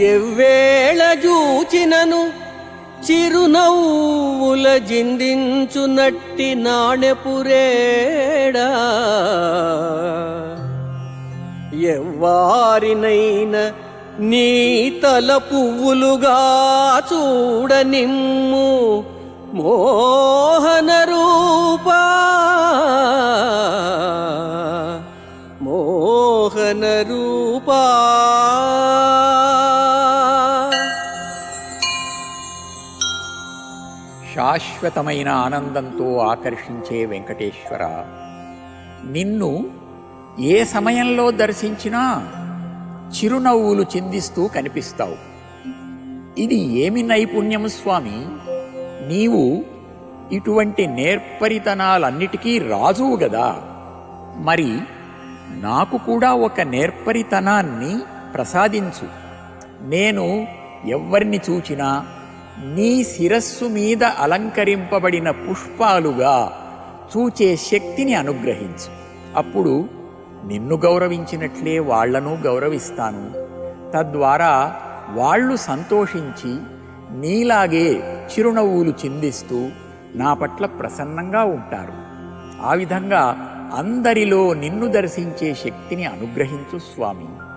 ఎవ్వేళ జూచినను చిరునవ్వుల జిందించునట్టి నాణెపురేడా ఎవ్వారినైన నీ తల పువ్వులుగా చూడనిమ్ము మోహన రూపా మోహన రూపా. శాశ్వతమైన ఆనందంతో ఆకర్షించే వెంకటేశ్వర, నిన్ను ఏ సమయంలో దర్శించినా చిరునవ్వులు చిందిస్తూ కనిపిస్తావు. ఇది ఏమి నైపుణ్యము స్వామి! నీవు ఇటువంటి నేర్పరితనాలన్నిటికీ రాజువు గదా. మరి నాకు కూడా ఒక నేర్పరితనాన్ని ప్రసాదించు. నేను ఎవ్వరిని చూచినా నీ శిరస్సు మీద అలంకరింపబడిన పుష్పాలుగా చూచే శక్తిని అనుగ్రహించు. అప్పుడు నిన్ను గౌరవించినట్లే వాళ్లను గౌరవిస్తాను. తద్వారా వాళ్ళు సంతోషించి నీలాగే చిరునవ్వులు చిందిస్తూ నా పట్ల ప్రసన్నంగా ఉంటారు. ఆ విధంగా అందరిలో నిన్ను దర్శించే శక్తిని అనుగ్రహించు స్వామి.